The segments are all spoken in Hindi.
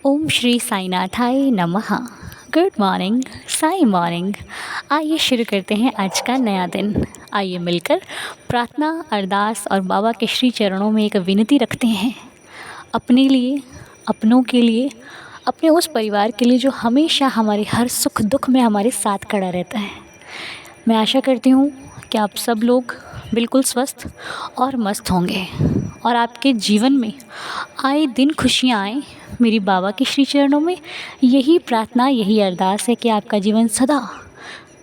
ओम श्री साईनाथाय नमः। Good morning, Sai morning. आइए शुरू करते हैं आज का नया दिन। आइए मिलकर प्रार्थना, अरदास और बाबा के श्री चरणों में एक विनती रखते हैं, अपने लिए, अपनों के लिए, अपने उस परिवार के लिए जो हमेशा हमारे हर सुख दुख में हमारे साथ खड़ा रहता है। मैं आशा करती हूँ कि आप सब लोग बिल्कुल स्वस्थ और मस्त होंगे और आपके जीवन में आए दिन खुशियाँ आएँ। मेरी बाबा के श्री चरणों में यही प्रार्थना, यही अरदास है कि आपका जीवन सदा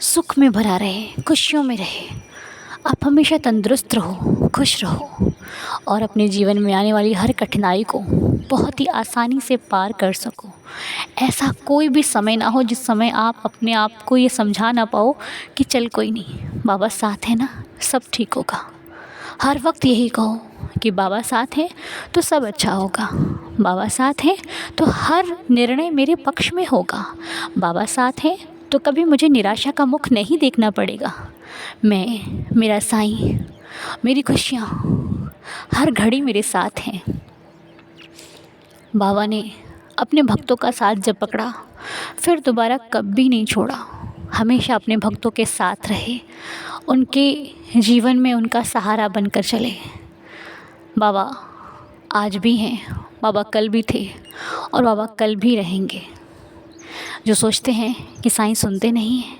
सुख में भरा रहे, खुशियों में रहे। आप हमेशा तंदुरुस्त रहो, खुश रहो और अपने जीवन में आने वाली हर कठिनाई को बहुत ही आसानी से पार कर सको। ऐसा कोई भी समय ना हो जिस समय आप अपने आप को ये समझा ना पाओ कि चल कोई नहीं, बाबा साथ है ना, सब ठीक होगा। हर वक्त यही कहो कि बाबा साथ हैं तो सब अच्छा होगा, बाबा साथ हैं तो हर निर्णय मेरे पक्ष में होगा, बाबा साथ हैं तो कभी मुझे निराशा का मुख नहीं देखना पड़ेगा। मैं, मेरा साईं, मेरी खुशियाँ हर घड़ी मेरे साथ हैं। बाबा ने अपने भक्तों का साथ जब पकड़ा फिर दोबारा कभी नहीं छोड़ा। हमेशा अपने भक्तों के साथ रहे, उनके जीवन में उनका सहारा बनकर चले। बाबा आज भी हैं, बाबा कल भी थे और बाबा कल भी रहेंगे। जो सोचते हैं कि साईं सुनते नहीं हैं,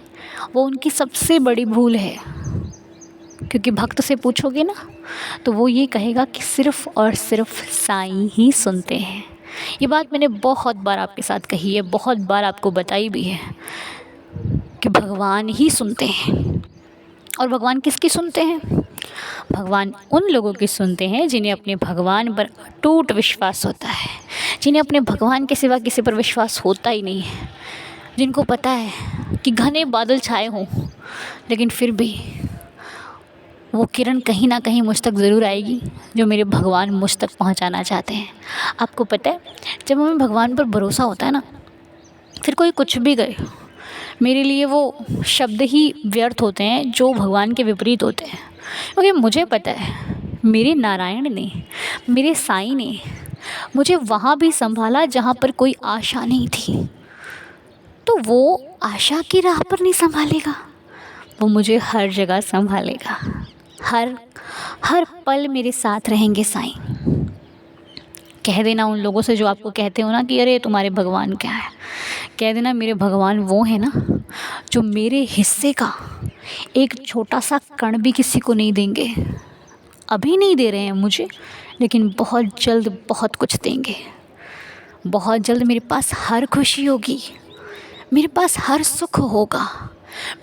वो उनकी सबसे बड़ी भूल है। क्योंकि भक्त से पूछोगे ना तो वो ये कहेगा कि सिर्फ़ और सिर्फ साईं ही सुनते हैं। ये बात मैंने बहुत बार आपके साथ कही है, बहुत बार आपको बताई भी है कि भगवान ही सुनते हैं। और भगवान किसकी सुनते हैं? भगवान उन लोगों की सुनते हैं जिन्हें अपने भगवान पर अटूट विश्वास होता है, जिन्हें अपने भगवान के सिवा किसी पर विश्वास होता ही नहीं है, जिनको पता है कि घने बादल छाए हों लेकिन फिर भी वो किरण कहीं ना कहीं मुझ तक ज़रूर आएगी जो मेरे भगवान मुझ तक पहुंचाना चाहते हैं। आपको पता है, जब हमें भगवान पर भरोसा होता है ना, फिर कोई कुछ भी करे, मेरे लिए वो शब्द ही व्यर्थ होते हैं जो भगवान के विपरीत होते हैं। क्योंकि मुझे पता है मेरे नारायण ने, मेरे साईं ने मुझे वहाँ भी संभाला जहाँ पर कोई आशा नहीं थी। तो वो आशा की राह पर नहीं संभालेगा, वो मुझे हर जगह संभालेगा। हर हर पल मेरे साथ रहेंगे साईं। कह देना उन लोगों से जो आपको कहते हो ना कि अरे तुम्हारे भगवान क्या है, कह देना मेरे भगवान वो है ना जो मेरे हिस्से का एक छोटा सा कण भी किसी को नहीं देंगे। अभी नहीं दे रहे हैं मुझे, लेकिन बहुत जल्द बहुत कुछ देंगे। बहुत जल्द मेरे पास हर खुशी होगी, मेरे पास हर सुख होगा,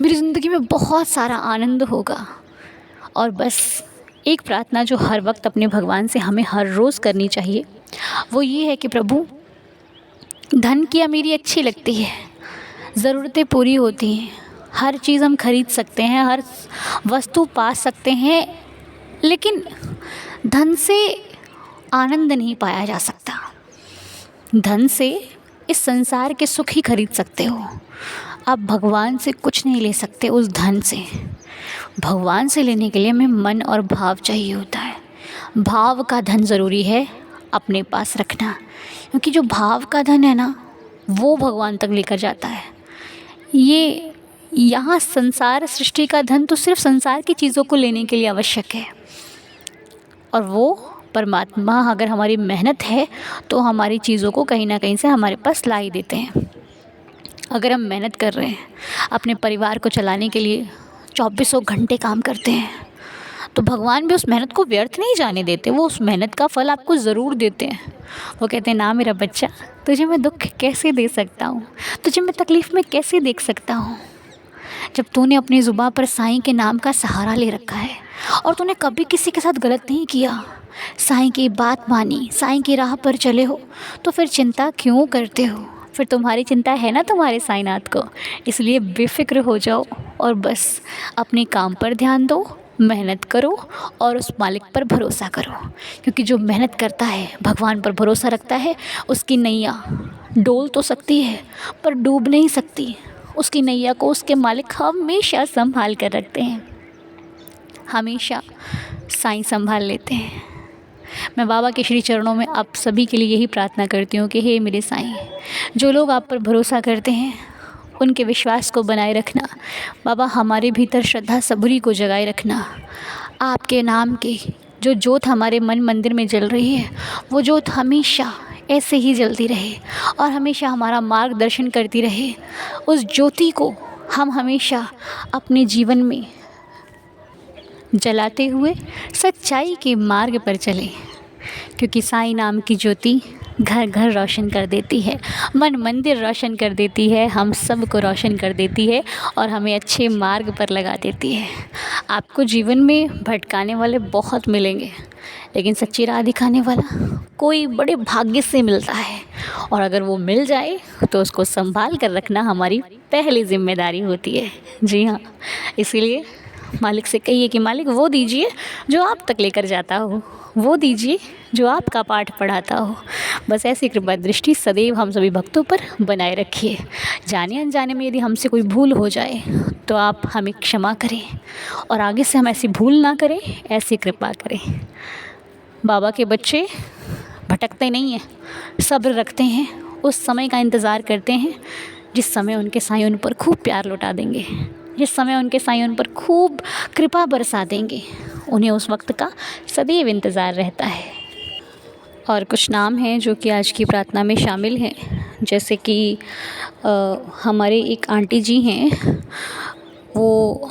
मेरी ज़िंदगी में बहुत सारा आनंद होगा। और बस एक प्रार्थना जो हर वक्त अपने भगवान से हमें हर रोज़ करनी चाहिए, वो ये है कि प्रभु, धन की अमीरी अच्छी लगती है, ज़रूरतें पूरी होती हैं, हर चीज़ हम खरीद सकते हैं, हर वस्तु पा सकते हैं, लेकिन धन से आनंद नहीं पाया जा सकता। धन से इस संसार के सुख ही खरीद सकते हो, आप भगवान से कुछ नहीं ले सकते उस धन से। भगवान से लेने के लिए हमें मन और भाव चाहिए होता है। भाव का धन ज़रूरी है अपने पास रखना, क्योंकि जो भाव का धन है ना, वो भगवान तक लेकर जाता है। ये यहाँ संसार सृष्टि का धन तो सिर्फ संसार की चीज़ों को लेने के लिए आवश्यक है, और वो परमात्मा अगर हमारी मेहनत है तो हमारी चीज़ों को कहीं ना कहीं से हमारे पास ला ही देते हैं। अगर हम मेहनत कर रहे हैं अपने परिवार को चलाने के लिए, 2400 घंटे काम करते हैं, तो भगवान भी उस मेहनत को व्यर्थ नहीं जाने देते, वो उस मेहनत का फल आपको ज़रूर देते हैं। वो कहते हैं ना मेरा बच्चा, तुझे मैं दुख कैसे दे सकता हूँ, तुझे मैं तकलीफ़ में कैसे देख सकता हूँ। जब तूने अपनी ज़ुबान पर साईं के नाम का सहारा ले रखा है और तूने कभी किसी के साथ गलत नहीं किया, साईं की बात मानी, साईं की राह पर चले हो, तो फिर चिंता क्यों करते हो? फिर तुम्हारी चिंता है ना तुम्हारे साईंनाथ को। इसलिए बेफिक्र हो जाओ और बस अपने काम पर ध्यान दो, मेहनत करो और उस मालिक पर भरोसा करो। क्योंकि जो मेहनत करता है, भगवान पर भरोसा रखता है, उसकी नैया डोल तो सकती है पर डूब नहीं सकती। उसकी नैया को उसके मालिक हमेशा संभाल कर रखते हैं, हमेशा साईं संभाल लेते हैं। मैं बाबा के श्री चरणों में आप सभी के लिए यही प्रार्थना करती हूँ कि हे मेरे साईं, जो लोग आप पर भरोसा करते हैं उनके विश्वास को बनाए रखना। बाबा हमारे भीतर श्रद्धा सबूरी को जगाए रखना। आपके नाम की जो ज्योत हमारे मन मंदिर में जल रही है, वो ज्योत हमेशा ऐसे ही जलती रहे और हमेशा हमारा मार्गदर्शन करती रहे। उस ज्योति को हम हमेशा अपने जीवन में जलाते हुए सच्चाई के मार्ग पर चलें, क्योंकि साईं नाम की ज्योति घर घर रोशन कर देती है, मन मंदिर रोशन कर देती है, हम सब को रोशन कर देती है और हमें अच्छे मार्ग पर लगा देती है। आपको जीवन में भटकाने वाले बहुत मिलेंगे, लेकिन सच्ची राह दिखाने वाला कोई बड़े भाग्य से मिलता है, और अगर वो मिल जाए तो उसको संभाल कर रखना हमारी पहली जिम्मेदारी होती है। जी हाँ, इसीलिए मालिक से कहिए कि मालिक वो दीजिए जो आप तक लेकर जाता हो, वो दीजिए जो आपका पाठ पढ़ाता हो। बस ऐसी कृपा दृष्टि सदैव हम सभी भक्तों पर बनाए रखिए। जाने अनजाने में यदि हमसे कोई भूल हो जाए तो आप हमें क्षमा करें, और आगे से हम ऐसी भूल ना करें, ऐसी कृपा करें। बाबा के बच्चे भटकते नहीं हैं, सब्र रखते हैं, उस समय का इंतज़ार करते हैं जिस समय उनके साईं उन पर खूब प्यार लौटा देंगे, जिस समय उनके साईं उन पर खूब कृपा बरसा देंगे। उन्हें उस वक्त का सदैव इंतज़ार रहता है। और कुछ नाम हैं जो कि आज की प्रार्थना में शामिल हैं, जैसे कि हमारे एक आंटी जी हैं, वो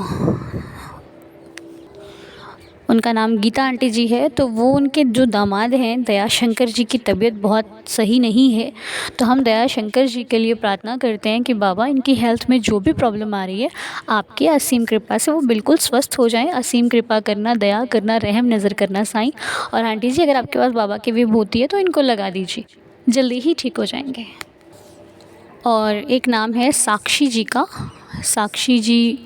उनका नाम गीता आंटी जी है। तो वो उनके जो दामाद हैं दयाशंकर जी की तबीयत बहुत सही नहीं है, तो हम दयाशंकर जी के लिए प्रार्थना करते हैं कि बाबा इनकी हेल्थ में जो भी प्रॉब्लम आ रही है, आपकी असीम कृपा से वो बिल्कुल स्वस्थ हो जाएं। असीम कृपा करना, दया करना, रहम नज़र करना साईं। और आंटी जी अगर आपके पास बाबा की विभूति है तो इनको लगा दीजिए, जल्दी ही ठीक हो जाएंगे। और एक नाम है साक्षी जी का। साक्षी जी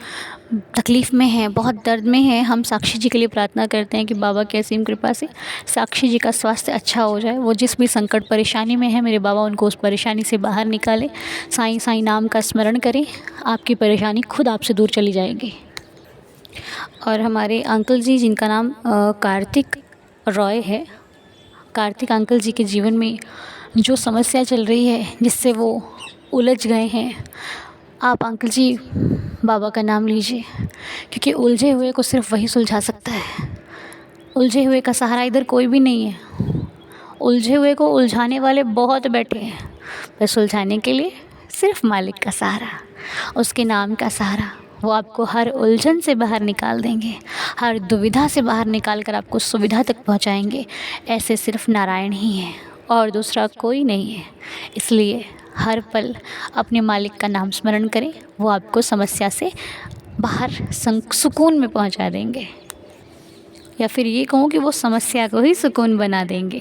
तकलीफ़ में हैं, बहुत दर्द में हैं। हम साक्षी जी के लिए प्रार्थना करते हैं कि बाबा की असीम कृपा से साक्षी जी का स्वास्थ्य अच्छा हो जाए। वो जिस भी संकट परेशानी में है, मेरे बाबा उनको उस परेशानी से बाहर निकालें। साईं साईं नाम का स्मरण करें, आपकी परेशानी खुद आपसे दूर चली जाएगी। और हमारे अंकल जी जिनका नाम कार्तिक रॉय है, कार्तिक अंकल जी के जीवन में जो समस्या चल रही है, जिससे वो उलझ गए हैं, आप अंकल जी बाबा का नाम लीजिए, क्योंकि उलझे हुए को सिर्फ वही सुलझा सकता है। उलझे हुए का सहारा इधर कोई भी नहीं है। उलझे हुए को उलझाने वाले बहुत बैठे हैं, बस सुलझाने के लिए सिर्फ मालिक का सहारा, उसके नाम का सहारा। वो आपको हर उलझन से बाहर निकाल देंगे, हर दुविधा से बाहर निकाल कर आपको सुविधा तक पहुंचाएंगे। ऐसे सिर्फ नारायण ही हैं और दूसरा कोई नहीं है। इसलिए हर पल अपने मालिक का नाम स्मरण करें, वो आपको समस्या से बाहर सुकून में पहुंचा देंगे, या फिर ये कहूँ कि वो समस्या को ही सुकून बना देंगे।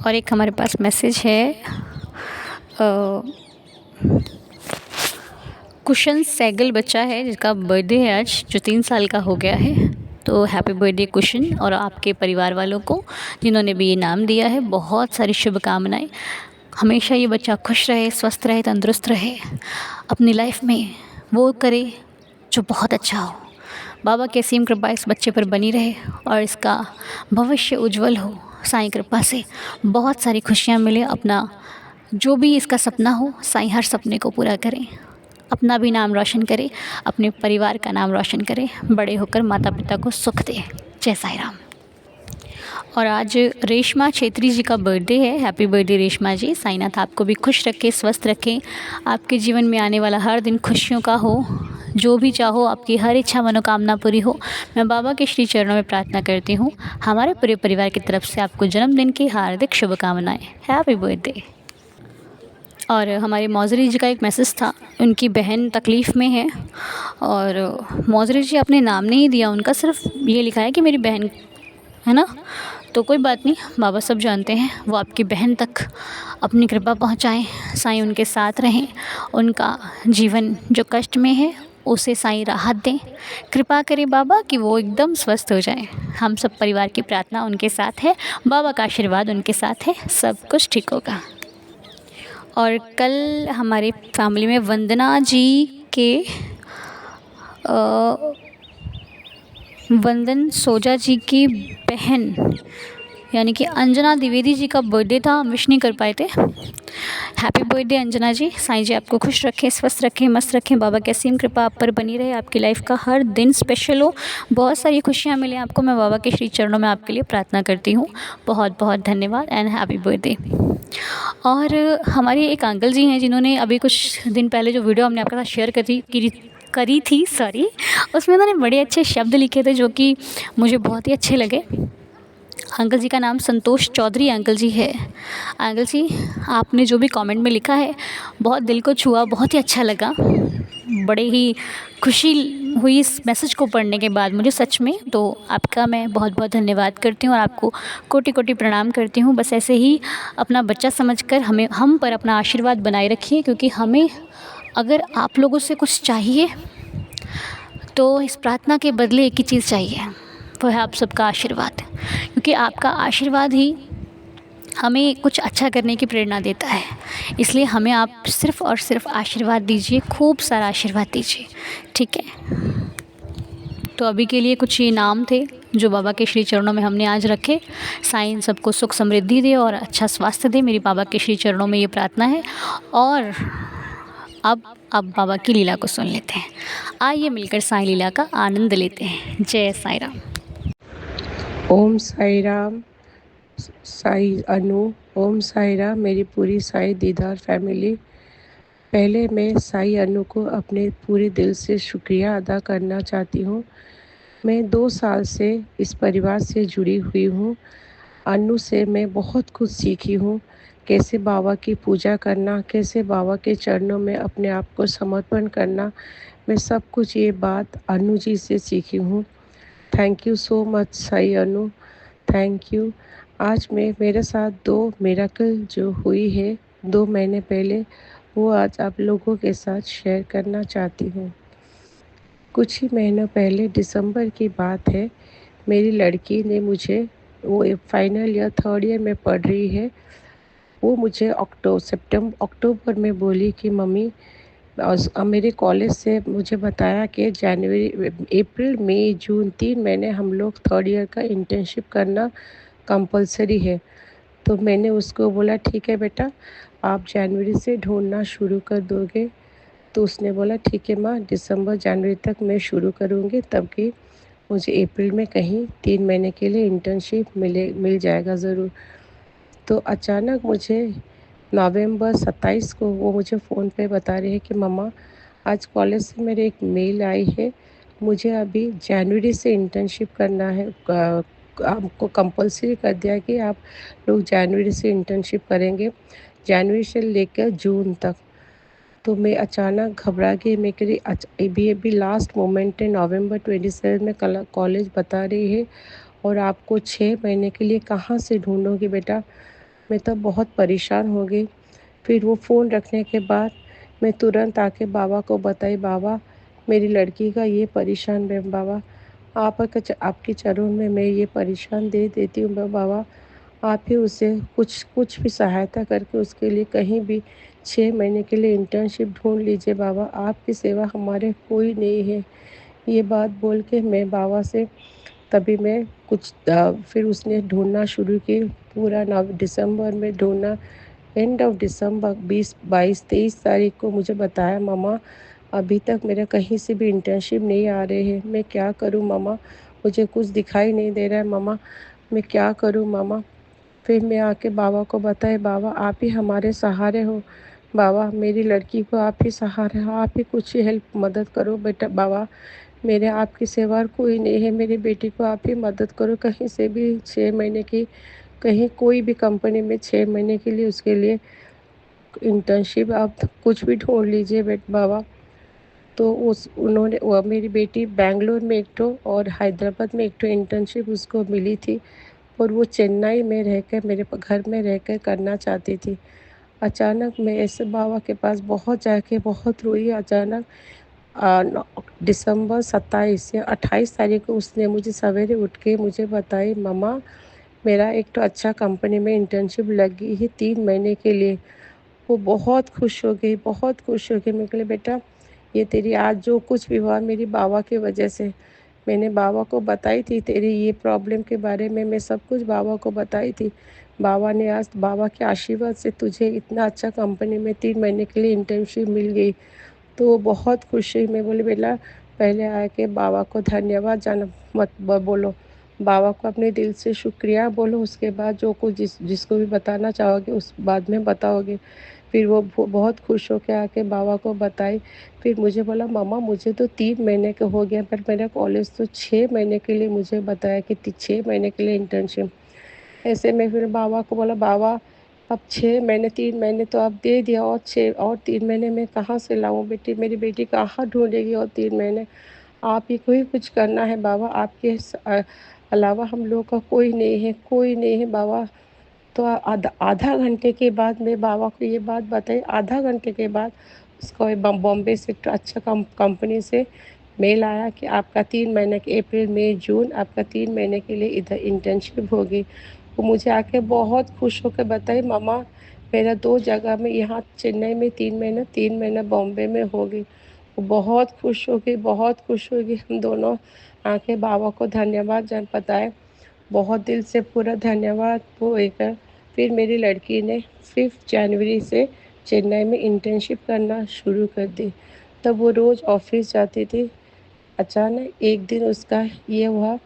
और एक हमारे पास मैसेज है कुशन सैगल बच्चा है जिसका बर्थडे है आज, जो 3 साल का हो गया है। तो हैप्पी बर्थडे कुशन, और आपके परिवार वालों को जिन्होंने भी ये नाम दिया है बहुत सारी शुभकामनाएं। हमेशा ये बच्चा खुश रहे, स्वस्थ रहे, तंदुरुस्त रहे, अपनी लाइफ में वो करे जो बहुत अच्छा हो। बाबा की असीम कृपा इस बच्चे पर बनी रहे और इसका भविष्य उज्जवल हो। साईं कृपा से बहुत सारी खुशियाँ मिले। अपना जो भी इसका सपना हो, साईं हर सपने को पूरा करें, अपना भी नाम रोशन करे, अपने परिवार का नाम रोशन करे, बड़े होकर माता पिता को सुख दे। जय साईं राम। और आज रेशमा छेत्री जी का बर्थडे है। हैप्पी बर्थडे रेशमा जी। साईनाथ आपको भी खुश रखें, स्वस्थ रखें, आपके जीवन में आने वाला हर दिन खुशियों का हो, जो भी चाहो आपकी हर इच्छा मनोकामना पूरी हो। मैं बाबा के श्री चरणों में प्रार्थना करती हूँ। हमारे पूरे परिवार की तरफ से आपको जन्मदिन की हार्दिक शुभकामनाएं। Happy birthday. और हमारे मौजरी जी का एक मैसेज था, उनकी बहन तकलीफ़ में है और मौजरी जी अपने नाम नहीं दिया, उनका सिर्फ ये लिखा है कि मेरी बहन है ना। तो कोई बात नहीं, बाबा सब जानते हैं। वो आपकी बहन तक अपनी कृपा पहुंचाएं, साईं उनके साथ रहें, उनका जीवन जो कष्ट में है उसे साईं राहत दें। कृपा करें बाबा कि वो एकदम स्वस्थ हो जाएं। हम सब परिवार की प्रार्थना उनके साथ है, बाबा का आशीर्वाद उनके साथ है, सब कुछ ठीक होगा। और कल हमारे फैमिली में वंदना जी के वंदन सोजा जी की बहन यानी कि अंजना द्विवेदी जी का बर्थडे था, हम विश नहीं कर पाए थे। हैप्पी बर्थडे अंजना जी। साईं जी आपको खुश रखें, स्वस्थ रखें, मस्त रखें। बाबा की असीम कृपा आप पर बनी रहे, आपकी लाइफ का हर दिन स्पेशल हो, बहुत सारी खुशियाँ मिलें आपको। मैं बाबा के श्री चरणों में आपके लिए प्रार्थना करती हूँ। बहुत बहुत धन्यवाद एंड हैप्पी बर्थडे। और हमारे एक अंकल जी हैं जिन्होंने अभी कुछ दिन पहले जो वीडियो हमने आपके साथ शेयर करी थी सॉरी, उसमें उन्होंने बड़े अच्छे शब्द लिखे थे जो कि मुझे बहुत ही अच्छे लगे। अंकल जी का नाम संतोष चौधरी अंकल जी है। अंकल जी, आपने जो भी कमेंट में लिखा है बहुत दिल को छुआ, बहुत ही अच्छा लगा। बड़े ही खुशी हुई इस मैसेज को पढ़ने के बाद मुझे सच में। तो आपका मैं बहुत बहुत धन्यवाद करती हूँ और आपको कोटि कोटि प्रणाम करती हूँ। बस ऐसे ही अपना बच्चा समझकर हम पर अपना आशीर्वाद बनाए रखिए, क्योंकि हमें अगर आप लोगों से कुछ चाहिए तो इस प्रार्थना के बदले एक ही चीज़ चाहिए, वो है आप सबका आशीर्वाद। क्योंकि आपका आशीर्वाद ही हमें कुछ अच्छा करने की प्रेरणा देता है। इसलिए हमें आप सिर्फ़ और सिर्फ आशीर्वाद दीजिए, खूब सारा आशीर्वाद दीजिए, ठीक है। तो अभी के लिए कुछ ये नाम थे जो बाबा के श्री चरणों में हमने आज रखे। साईं इन सबको सुख समृद्धि दे और अच्छा स्वास्थ्य दे, मेरी बाबा के श्री चरणों में ये प्रार्थना है। और अब बाबा की लीला को सुन लेते हैं। आइए मिलकर साईं लीला का आनंद लेते हैं। जय साईं राम। ओम साई राम। साई अनु। ओम साई राम। मेरी पूरी साई दीदार फैमिली, पहले मैं साई अनु को अपने पूरे दिल से शुक्रिया अदा करना चाहती हूँ। मैं 2 साल से इस परिवार से जुड़ी हुई हूँ। अनु से मैं बहुत कुछ सीखी हूँ, कैसे बाबा की पूजा करना, कैसे बाबा के चरणों में अपने आप को समर्पण करना। मैं सब कुछ ये बात अनु जी से सीखी हूँ। Thank you so much Sai Anu, thank you. आज मैं मेरे साथ 2 मिरेकल जो हुई है 2 महीने पहले, वो आज आप लोगों के साथ शेयर करना चाहती हूँ। कुछ ही महीनों पहले दिसंबर की बात है, मेरी लड़की ने मुझे, वो फाइनल ईयर 3rd ईयर में पढ़ रही है, वो मुझे अक्टूबर में बोली कि मम्मी, मेरे कॉलेज से मुझे बताया कि जनवरी अप्रैल मई जून 3 महीने हम लोग 3rd ईयर का इंटर्नशिप करना कंपलसरी है। तो मैंने उसको बोला ठीक है बेटा, आप जनवरी से ढूंढना शुरू कर दोगे। तो उसने बोला ठीक है माँ, दिसंबर जनवरी तक मैं शुरू करूँगी, तब कि मुझे अप्रैल में कहीं 3 महीने के लिए इंटर्नशिप मिल जाएगा ज़रूर। तो अचानक मुझे नवंबर 27 को वो मुझे फ़ोन पे बता रही है कि मम्मा, आज कॉलेज से मेरे एक मेल आई है, मुझे अभी जनवरी से इंटर्नशिप करना है। हमको कंपलसरी कर दिया कि आप लोग जनवरी से इंटर्नशिप करेंगे, जनवरी से लेकर जून तक। तो मैं अचानक घबरा गई। मैं कह रही अभी लास्ट मोमेंट है, नवंबर 27 में कॉलेज बता रही है और आपको 6 महीने के लिए कहाँ से ढूँढोगी बेटा। मैं तो बहुत परेशान हो गई। फिर वो फ़ोन रखने के बाद मैं तुरंत आके बाबा को बताई, बाबा मेरी लड़की का ये परेशान है बाबा, आपके चरणों में मैं ये परेशान दे देती हूँ बाबा, आप ही उसे कुछ कुछ भी सहायता करके उसके लिए कहीं भी 6 महीने के लिए इंटर्नशिप ढूँढ लीजिए बाबा, आपकी सेवा हमारे कोई नहीं है। ये बात बोल के मैं बाबा से, तभी मैं फिर उसने ढूँढना शुरू की, पूरा नव दिसंबर में ढूँढना। एंड ऑफ दिसंबर 20, 22, 23 तारीख को मुझे बताया, मम्मा अभी तक मेरा कहीं से भी इंटर्नशिप नहीं आ रहे हैं, मैं क्या करूं मम्मा, मुझे कुछ दिखाई नहीं दे रहा है मम्मा, मैं क्या करूं मम्मा। फिर मैं आके बाबा को बताए, बाबा आप ही हमारे सहारे हो, बाबा मेरी लड़की को आप ही सहारे हो, आप ही कुछ ही हेल्प मदद करो बेटा बाबा, मेरे आपकी सेवा कोई नहीं है, मेरी बेटी को आप ही मदद करो, कहीं से भी 6 महीने की, कहीं कोई भी कंपनी में 6 महीने के लिए उसके लिए इंटर्नशिप आप कुछ भी ढूंढ लीजिए बाबा। तो मेरी बेटी बैंगलोर में एक ठो और हैदराबाद में एक ठो इंटर्नशिप उसको मिली थी, और वो चेन्नई में रहकर मेरे घर में रहकर करना चाहती थी। अचानक मैं ऐसे बाबा के पास बहुत जाके बहुत रोई। अचानक दिसंबर 27 या 28 तारीख को उसने मुझे सवेरे उठ के मुझे बताई, मम्मा मेरा एक तो अच्छा कंपनी में इंटर्नशिप लगी है 3 महीने के लिए। वो बहुत खुश हो गई, बहुत खुश हो गई। मैं बोली बेटा, ये तेरी आज जो कुछ भी हुआ मेरी बाबा की वजह से। मैंने बाबा को बताई थी तेरी ये प्रॉब्लम के बारे में, मैं सब कुछ बाबा को बताई थी। बाबा ने आज बाबा के आशीर्वाद से तुझे इतना अच्छा कंपनी में 3 महीने के लिए इंटर्नशिप मिल गई। तो बहुत खुश हुई। मैं बोली बेटा पहले आके बाबा को धन्यवाद जान मत बोलो, बाबा को अपने दिल से शुक्रिया बोलो, उसके बाद जो कुछ जिसको भी बताना चाहोगे उस बाद में बताओगे। फिर वो बहुत खुश होकर आके बाबा को बताई। फिर मुझे बोला मम्मा मुझे तो 3 महीने का हो गया, पर मेरा कॉलेज तो 6 महीने के लिए मुझे बताया कि 6 महीने के लिए इंटर्नशिप। ऐसे में फिर बाबा को बोला बाबा अब 6 महीने 3 महीने तो आप दे दिया, और 3 महीने में कहाँ से लाऊं बेटी, मेरी बेटी कहाँ ढूंढेगी और 3 महीने। आप ही को ही कुछ करना है बाबा, आपके अलावा हम लोग का कोई नहीं है, कोई नहीं है बाबा। तो आधा आधा घंटे के बाद मैं बाबा को ये बात बताई। आधा घंटे के बाद उसको बॉम्बे से अच्छा कंपनी से मेल आया कि आपका 3 महीने के अप्रैल मई जून आपका 3 महीने के लिए इधर इंटर्नशिप होगी। वो मुझे आके बहुत खुश होकर बताई मामा मेरा 2 जगह में, यहाँ चेन्नई में 3 महीना 3 महीना बॉम्बे में होगी। वो बहुत खुश हो गई, बहुत खुश हो गई। हम दोनों आके बाबा को धन्यवाद जान बताए, बहुत दिल से पूरा धन्यवाद बोलकर फिर मेरी लड़की ने 5 जनवरी से चेन्नई में इंटर्नशिप करना शुरू कर दी। तब वो रोज़ ऑफिस जाती थी। अचानक एक दिन उसका ये हुआ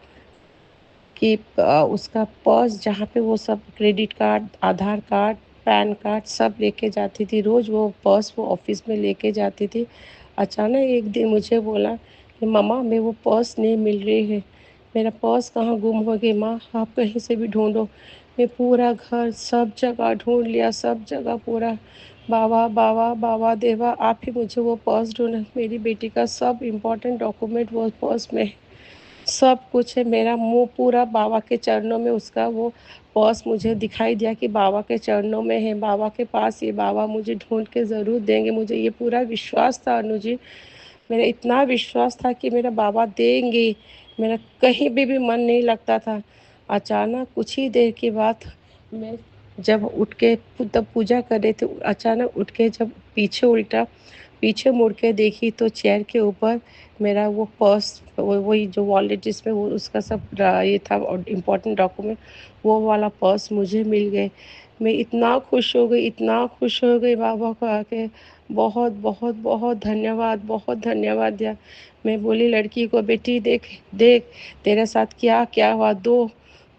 कि उसका पर्स जहाँ पे वो सब क्रेडिट कार्ड, आधार कार्ड, पैन कार्ड सब लेके जाती थी, रोज़ वो पर्स वो ऑफिस में लेके जाती थी। अचानक एक दिन मुझे बोला कि मम्मा मैं वो पर्स नहीं मिल रही है, मेरा पर्स कहाँ गुम हो गई माँ, आप कहीं से भी ढूंढो। मैं पूरा घर सब जगह ढूंढ लिया, सब जगह पूरा, बाबा बाबा बाबा देवा आप ही मुझे वो पर्स ढूंढा। मेरी बेटी का सब इम्पोर्टेंट डॉक्यूमेंट वो पर्स में है, सब कुछ है। मेरा मुंह पूरा बाबा के चरणों में, उसका वो पर्स मुझे दिखाई दिया कि बाबा के चरणों में है, बाबा के पास, ये बाबा मुझे ढूंढ के ज़रूर देंगे। मुझे ये पूरा विश्वास था अनु जी, मेरा इतना विश्वास था कि मेरा बाबा देंगे। मेरा कहीं भी मन नहीं लगता था। अचानक कुछ ही देर के बाद मैं जब उठ के तब पूजा कर रहे थे, अचानक उठ के जब पीछे मुड़ के देखी तो चेयर के ऊपर मेरा वो पर्स, वही जो वॉलेट जिसमें वो उसका सब ये था और इम्पोर्टेंट डॉक्यूमेंट, वो वाला पर्स मुझे मिल गए। मैं इतना खुश हो गई, इतना खुश हो गई, बाबा को आके बहुत बहुत बहुत धन्यवाद, बहुत धन्यवाद दिया। मैं बोली लड़की को बेटी देख देख तेरे साथ क्या क्या हुआ,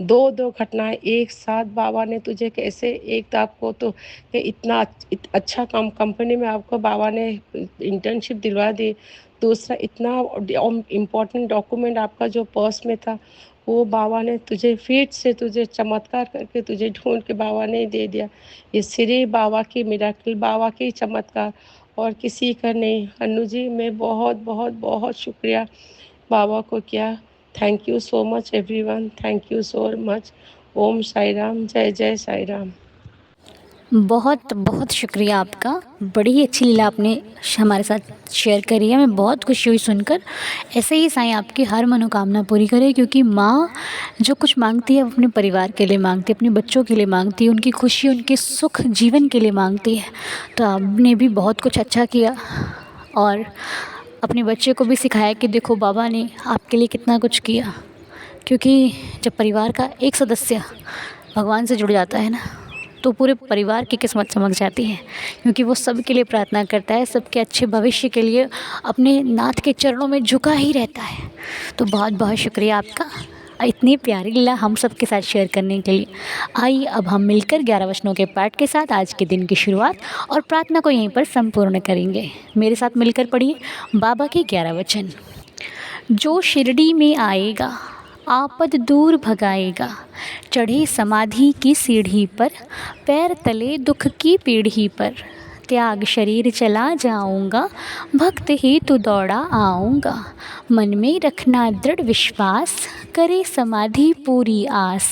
दो घटनाएं एक साथ बाबा ने तुझे कैसे, एक तो आपको तो कि इतना अच्छा कंपनी में आपको बाबा ने इंटर्नशिप दिलवा दी, दूसरा इतना इम्पोर्टेंट डॉक्यूमेंट आपका जो पर्स में था वो बाबा ने तुझे फिर से तुझे चमत्कार करके तुझे ढूंढ के बाबा ने दे दिया। ये सिर्फ बाबा की मिराकल, बाबा की चमत्कार, और किसी का नहीं। अनु जी मैं बहुत बहुत बहुत शुक्रिया बाबा को किया। Thank you so much everyone, thank you so much. Om Sai Ram, जय जय साई राम। बहुत बहुत शुक्रिया आपका। बड़ी ही अच्छी लीला आपने हमारे साथ शेयर करी है। मैं बहुत खुशी हुई सुनकर। ऐसे ही साईं आपकी हर मनोकामना पूरी करे, क्योंकि माँ जो कुछ मांगती है वो अपने परिवार के लिए मांगती है, अपने बच्चों के लिए मांगती है, उनकी खुशी उनके सुख जीवन के लिए मांगती है। तो आपने भी बहुत कुछ अच्छा किया और अपने बच्चे को भी सिखाया कि देखो बाबा ने आपके लिए कितना कुछ किया। क्योंकि जब परिवार का एक सदस्य भगवान से जुड़ जाता है ना, तो पूरे परिवार की किस्मत चमक जाती है, क्योंकि वो सबके लिए प्रार्थना करता है, सबके अच्छे भविष्य के लिए अपने नाथ के चरणों में झुका ही रहता है। तो बहुत बहुत शुक्रिया आपका इतनी प्यारी लीला हम सब के साथ शेयर करने के लिए। आइए अब हम मिलकर 11 वचनों के पाठ के साथ आज के दिन की शुरुआत और प्रार्थना को यहीं पर संपूर्ण करेंगे। मेरे साथ मिलकर पढ़िए बाबा के 11 वचन। जो शिरडी में आएगा आपद दूर भगाएगा, चढ़े समाधि की सीढ़ी पर, पैर तले दुख की पीढ़ी पर, त्याग शरीर चला जाऊंगा, भक्त ही तू दौड़ा आऊंगा, मन में रखना दृढ़ विश्वास, करे समाधि पूरी आस,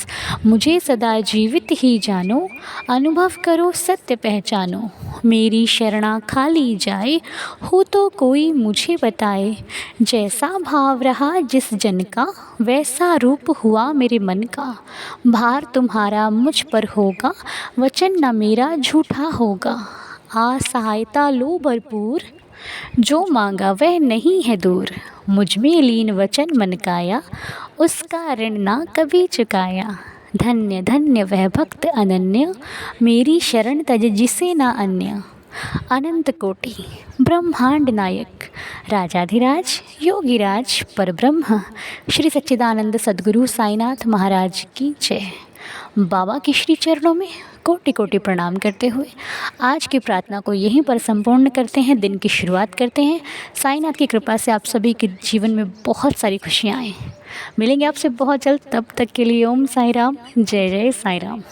मुझे सदा जीवित ही जानो, अनुभव करो सत्य पहचानो, मेरी शरणा खाली जाए, हो तो कोई मुझे बताए, जैसा भाव रहा जिस जन का, वैसा रूप हुआ मेरे मन का, भार तुम्हारा मुझ पर होगा, वचन न मेरा झूठा होगा, आ सहायता लो भरपूर, जो मांगा वह नहीं है दूर, मुझ में लीन वचन मन काया, उसका ऋण ना कभी चुकाया। धन्य धन्य वह भक्त अनन्य, मेरी शरण तज जिसे ना अन्य। अनंत कोटि ब्रह्मांड नायक, राजाधिराज योगीराज परब्रह्म, श्री सच्चिदानंद सद्गुरु साईनाथ महाराज की जय। बाबा के श्री चरणों में कोटि कोटि प्रणाम करते हुए आज की प्रार्थना को यहीं पर संपूर्ण करते हैं, दिन की शुरुआत करते हैं। साईनाथ की कृपा से आप सभी के जीवन में बहुत सारी खुशियाँ आएँ। मिलेंगे आपसे बहुत जल्द, तब तक के लिए ओम साई राम, जय जय साई राम।